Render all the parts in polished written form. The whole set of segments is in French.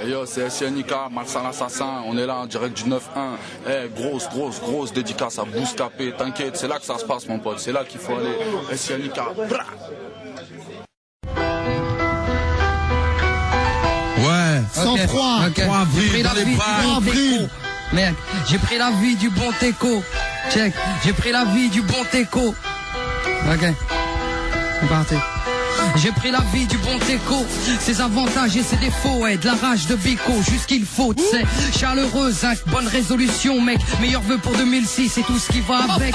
Hey yo, c'est SNK, Marcel Assassin, on est là en direct du 9-1. Hey, grosse dédicace à Boustapé, t'inquiète, c'est là que ça se passe mon pote, c'est là qu'il faut aller. SNK, Ouais, sans froid. Okay. 3 avril dans les bars. Mec, j'ai pris la vie du bon teco. Check, j'ai pris la vie du bon teco. Ok, c'est parti. J'ai pris la vie du bon teco, ses avantages et ses défauts, ouais, de la rage de bico, juste qu'il faut, tu sais, chaleureuse, hein, bonne résolution, mec, meilleur vœu pour 2006 et tout ce qui va avec,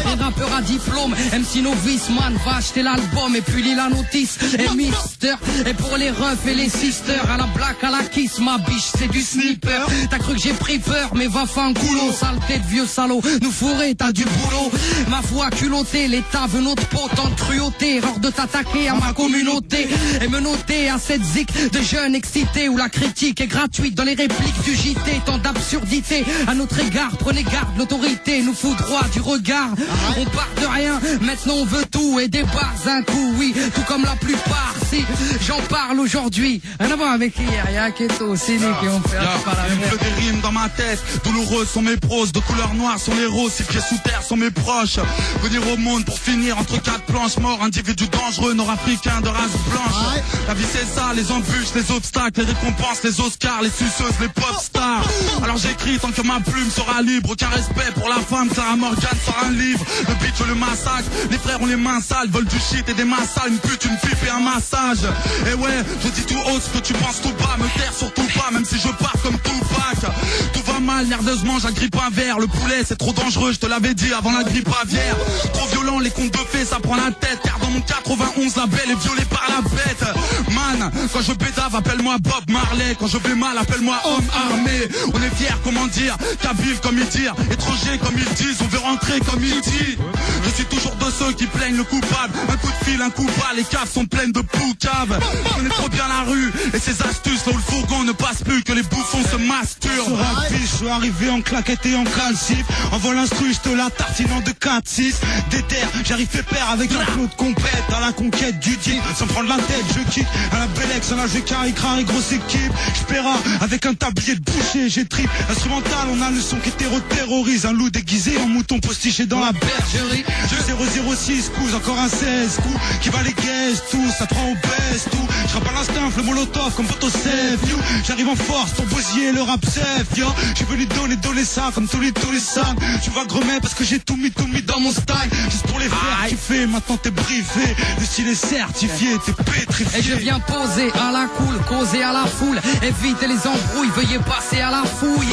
les rappeurs à diplôme, MC Novice, man, va acheter l'album et puis lis la notice, et Mister, et pour les refs et les sisters, à la black, à la kiss, ma biche, c'est du sniper, t'as cru que j'ai pris peur, mais va faire un coulo, saleté de vieux salaud, nous fourrer, t'as du boulot, ma voix culottée, l'État veut notre peau, tant de cruauté, erreur de t'attaquer à ma communauté et me noter à cette zik de jeunes excités où la critique est gratuite dans les répliques du JT, tant d'absurdité à notre égard, prenez garde, l'autorité nous fout droit du regard, on part de rien, maintenant on veut tout et des bars un coup, oui, tout comme la plupart, si j'en parle aujourd'hui, rien à voir avec hier, y'a Keto, Cynic et on fait un peu des rimes dans ma tête, douloureuses sont mes proses, de couleur noire sont les roses, ses pieds sous terre sont mes proches, venir au monde pour finir entre 4 planches, mort, individu dangereux, nord-africain de race blanche. La vie c'est ça, les embûches, les obstacles, les récompenses, les Oscars, les suceuses, les pop stars. Alors j'écris tant que ma plume sera libre, aucun respect pour la femme, Clara Morgan sort un livre. Le bitch le massacre, les frères ont les mains sales, veulent du shit et des massas, une pute, une pipe et un massage. Et ouais, je dis tout haut ce que tu penses tout bas, me taire surtout pas, même si je pars comme Tupac. Tout va mal, nerveusement j'agrippe un verre, le poulet c'est trop dangereux, je te l'avais dit avant la grippe aviaire. Trop violent, les contes de fées, ça prend la tête, car dans mon 91 la belle est violée par la bête. Man, quand je pédave, appelle-moi Bob Marley. Quand je vais mal, appelle-moi homme armé. On est fiers, comment dire, kabyle comme ils disent, étranger comme ils disent, on veut rentrer comme ils disent. Je suis toujours de ceux qui plaignent le coupable. Un coup de fil, un coup bas, les caves sont pleines de poucaves. On connaît trop bien la rue et ses astuces, là où le fourgon ne passe plus, que les bouffons se masturbent. Sur rugby, je suis arrivé en claquette et en calcif. En vol instru, je te la tartine en 2-4-6. Déterre, j'arrive fait pair avec un flot de compète à la conquête du dit. Sans prendre la tête, je quitte à la Bellex, à la Gécari, Crari, grosse équipe. J'paiera avec un tablier de boucher, j'ai trip. Instrumental, on a le son qui terrorise. Un loup déguisé en mouton postiché dans la bergerie. 006 coups, encore un 16 coups. Qui va les guests, tout, ça prend au best, tout. J'rappe à l'instinct, le molotov comme photo safe, you. J'arrive en force pour bousiller le rap safe, yo. J'ai venu donner ça comme tous les sacs. Tu vas gremer parce que j'ai tout mis dans mon style. Juste pour les faire kiffer, maintenant t'es briefé. Le style est certifié, t'es pétrifié. Et je viens poser à la cool, causer à la foule. Évitez les embrouilles, veuillez passer à la fouille.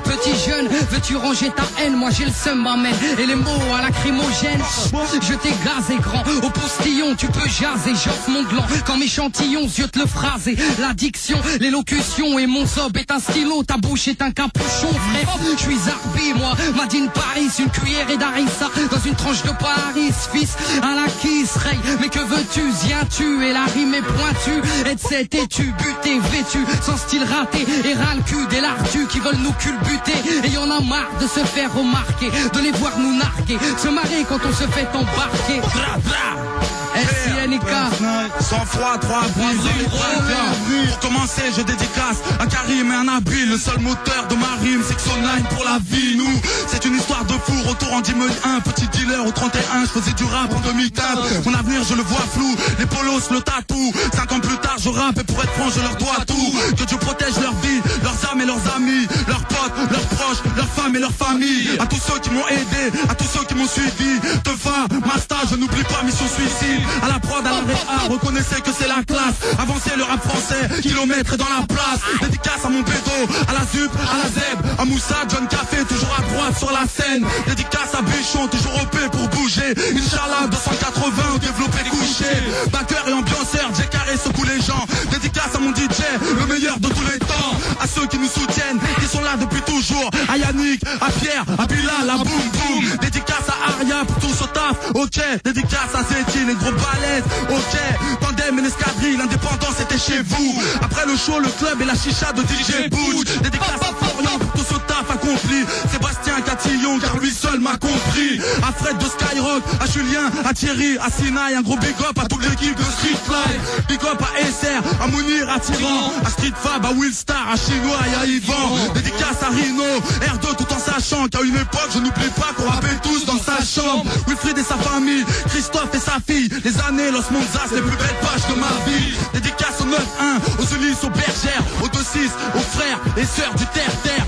Petit jeune, veux-tu ranger ta haine? Moi j'ai le seum, m'amène. Et les mots à lacrymogène. Je t'ai gazé grand, au postillon tu peux jaser. J'offre mon gland, quand mes chantillons yeux te le phraser. L'addiction, l'élocution et mon zob est un stylo. Ta bouche est un capuchon, frère. Je suis Zarbi, moi, Madine Paris. Une cuillère et d'harissa dans une tranche de Paris. Fils à la kiss, Ray. Mais que veux-tu, viens-tu? Et la rime est pointue. Et de cet étu, buté, vêtu, sans style raté. Et ras le cul des lartus qui veulent nous culbuter. Et y'en a marre de se faire remarquer, de les voir nous narguer, se marrer quand on se fait embarquer. SNK, sans froid, 3 avril. Pour commencer, je dédicace à Karim et à Nabil. Le seul moteur de ma rime, c'est que son line pour la vie. Nous, c'est une histoire de fou. Retour en 10-1, petit dealer au 31. Je faisais du rap en 2015. Mon avenir, je le vois flou. Les polos, le tatou. 5 ans plus tard, je rappe et pour être franc, je leur dois tout. Que Dieu protège leur vie, leurs âmes et leurs amis, leurs potes, leurs proches, leurs femmes et leurs familles. À tous ceux qui m'ont aidé, à tous ceux qui m'ont suivi. Tefa, Masta, je n'oublie pas Mission Suicide. À la prod, à la réa, reconnaissez que c'est la classe. Avancez le rap français, kilomètres dans la place. Dédicace à mon bédo, à la Zup, à la Zeb, à Moussa, John Café, toujours à droite sur la scène. Dédicace à Bichon, toujours OP pour bouger. Inch'Allah, 280 au développé couché. Backer et ambianceur, J Carré secoue les gens. Dédicace à mon DJ, le meilleur de tous les temps. À ceux qui nous soutiennent, qui sont là depuis toujours. À Yannick, à Pierre, à Bilal, à Boum Boum. Dédicace à Aria pour tout ce taf, ok. Dédicace à Zétine, les gros balèzes, ok. Tandem et l'escadrille, l'indépendance était chez vous. Après le show, le club et la chicha de DJ Bouch. Dédicace à Florian pour tout ce taf accompli. Sébastien Catillon, car lui seul seul m'a compris. À Fred de Skyrock, à Julien, à Thierry, à Sinaï, un gros big up à toute l'équipe de Street Life. Big up à SR, à Mounir, à Tyran, à Street Fab, à Willstar, à Chinois et à Yvan. Dédicace à Rino, R2 tout en sachant qu'à une époque je n'oublie pas qu'on rappelle tous dans sa chambre. Wilfried et sa famille, Christophe et sa fille, les années Los Monzas, les plus belles pages de ma vie. Dédicace au 9-1, aux Ulysses, aux Bergères, aux 2-6, aux frères et sœurs du terre-terre.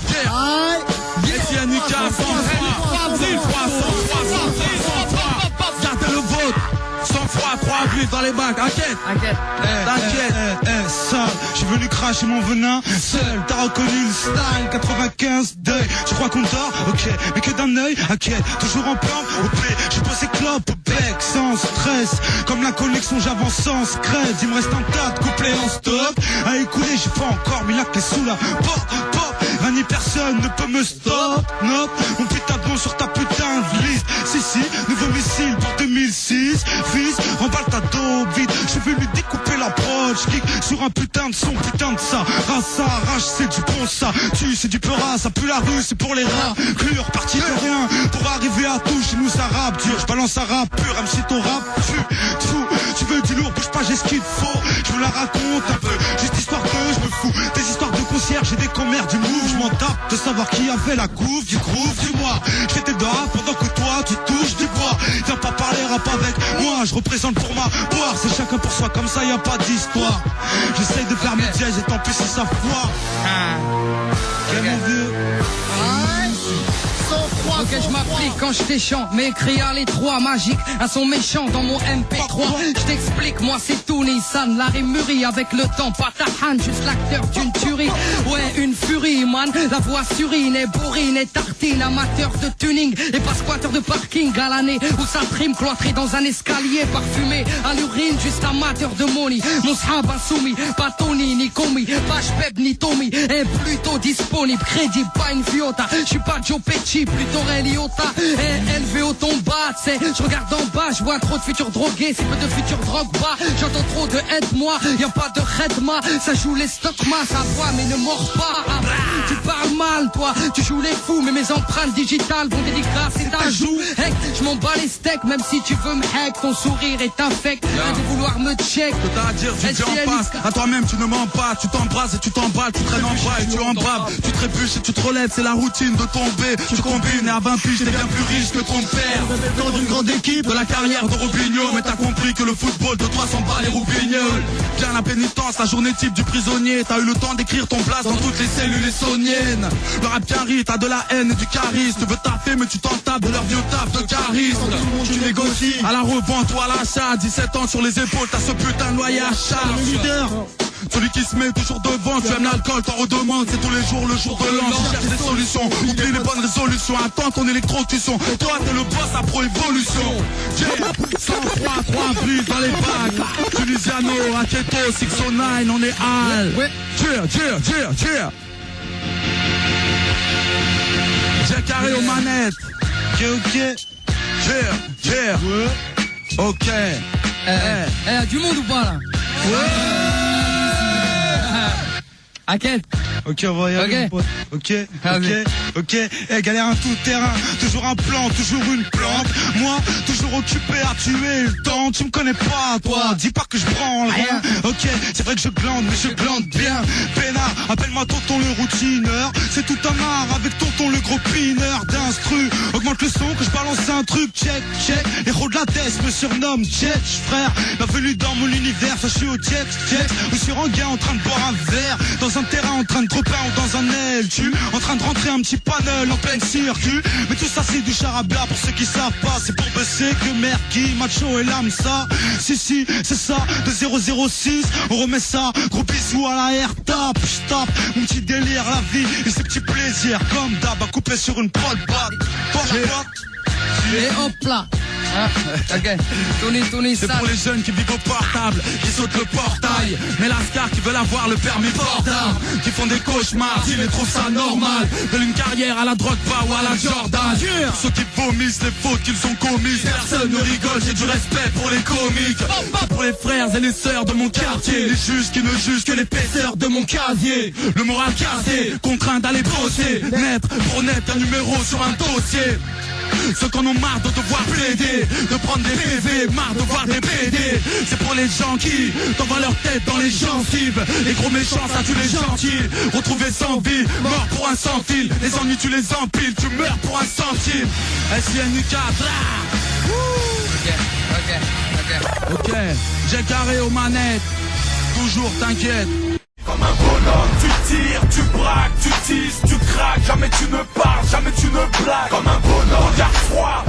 Et Yannicka, 100 fois, 10 fois, 100 fois, gardez le vôtre. 100 fois, 3 vies dans les bacs, t'inquiète. T'inquiète. Ça, je suis venu cracher mon venin seul. T'as reconnu le style, 95 deuil. Tu crois qu'on dort? Ok, mais que d'un œil, inquiète. Toujours en plan, OP. Je pose clopes au bec, sans stress. Comme la connexion, j'avance sans scred. Il me reste un tas de couplets en stock. À écouler, j'ai pas encore mis la clé sous la porte. Rien ni personne ne peut me stop. Nope, mon putain de nom sur ta putain de liste. Si, nouveau missile pour 2006. Fils, remballe ta dope vite. Je vais lui découper la broche. Kick sur un putain de son, putain de ça. Ça arrache, c'est du bon ça. Tu, c'est du peurat, ça pue la rue, c'est pour les rats. Clure, parti de rien. Pour arriver à tout, chez nous ça rappe dur. Je balance un rap pur, MC ton rap fou. Tu veux du lourd, bouge pas, j'ai ce qu'il faut. Je vous la raconte un peu, juste histoire que je me fous. Des histoires de concierge, j'ai des commères du move. Je m'en tape de savoir qui a fait la couve, du groove, du mois. Je fais tes doigts pendant que toi tu touches du bois. Viens pas parler rap avec moi, je représente pour ma boire. C'est chacun pour soi, comme ça y a pas d'histoire. J'essaye de faire mes dièses et tant pis si ça foire. Quel mon vieux. Ok, je m'applique quand je t'échante, mais écrit à l'étroit magique, un son méchant dans mon MP3. Je t'explique, moi c'est tout Nissan, la rime mûrie avec le temps, pas ta hand, juste l'acteur d'une tuerie. Ouais, une furie, man, la voix surine et bourrine et tartine, amateur de tuning et pas squatter de parking à l'année où ça prime cloîtré dans un escalier parfumé à l'urine, juste amateur de money. Mon sahab insoumis, pas Tony ni Komi, pas Shpeb ni Tommy, et plutôt disponible, crédible, pas une fiota. Je suis pas Joe Pesci, plutôt Reliota, et élevé au ton bas, c'est, je regarde en bas, je vois trop de futurs drogués, c'est peu de futurs drogue bas, j'entends trop de aide-moi, y a pas de redma, ça joue les stockma, ça voit mais ne mord pas. Tu parles mal toi, tu joues les fous, mais mes empreintes digitales vont dédicacer ta joue. Heck, je m'en bats les steaks, même si tu veux me hack, ton sourire est infect, de vouloir me check. Que t'as à dire, tu dis en face, à toi-même tu ne mens pas, tu t'embrasses et tu t'emballes, tu traînes en bras et tu en braves, tu trébuches et tu te relèves, c'est la routine de tomber, tu combines et à 20 piges t'es bien plus riche que ton père. Dans une grande équipe de la carrière de Robinho, mais t'as compris que le football de toi s'en bat les roubignoles. Bien la pénitence, la journée type du prisonnier, t'as eu le temps d'écrire ton place dans toutes les cellules essoniennes. Le rap carry, t'as de la haine et du charisme, tu veux taffer mais tu t'en tapes de leur vieux taf de charisme. Tu négocies à la revente ou à l'achat, 17 ans sur les épaules, t'as ce putain de loyer à charge. Leader, celui qui se met toujours devant, tu aimes l'alcool, t'en redemandes, c'est tous les jours le jour de l'an, tu cherches des solutions, oublie les bonnes résolutions, attends ton électrocution, toi t'es le boss à pro-évolution. J'ai 103, 3 brises dans les bacs, Tunisiano, Aketo, 609, on est all. Cheer. J'ai carré aux manettes. Ok. Cheer. Ok. Du monde ou pas là? À quel? Ok, on va y aller, mon pote. Ok. Galère un tout terrain, toujours un plan, toujours une plante. Moi, toujours occupé à tuer le temps. Tu me connais pas, toi. Dis pas que je branle rien. Ok, c'est vrai que je glande, mais je glande bien. Pénard, appelle-moi tonton le routineur. C'est tout un art avec tonton le gros pineur d'instru. Augmente le son que je balance un truc. Check. Héros de la tête me surnomme Jet, frère. Bienvenue dans mon univers, je suis au check. Ou sur un gars en train de boire un verre. Dans un terrain en train de dropper ou dans un aile, en train de rentrer un petit panel en plein circuit. Mais tout ça c'est du charabia pour ceux qui savent pas. C'est pour bosser que Merky, Macho et l'âme ça. Si, c'est ça, de 006. On remet ça, gros bisous à la air tape. J'tape mon petit délire, la vie et ses petits plaisirs. Comme d'hab, à couper sur une prod batte. Et hop là. Ok, Tony, c'est pour les jeunes qui vivent au portable, qui sautent le portail. Mais l'ascar qui veulent avoir le permis fort d'armes, qui font des cauchemars, ils les trouvent ça normal. Veulent une carrière à la drogue pas ou à la Jordan. Ceux qui vomissent les fautes qu'ils ont commises, personne ne rigole, j'ai du respect pour les comiques. Pour les frères et les sœurs de mon quartier, les juges qui ne jugent que l'épaisseur de mon casier. Le moral cassé, contraint d'aller bosser, naître pour naître un numéro sur un dossier. Ceux qu'on ont marre de devoir plaider, de prendre des PV, marre de voir des PD. C'est pour les gens qui t'envoient leur tête dans les gencives. Les gros méchants, ça tue les gentils. Retrouvés sans vie, mort pour un centile. Les ennuis tu les empiles, tu meurs pour un centime. SINUK, Ok, j'ai carré aux manettes. Toujours t'inquiète. Comme un bonhomme, tu tires, tu braques, tu tises, tu craques. Jamais tu ne parles, jamais tu ne blagues. Comme un bonhomme, regard froid,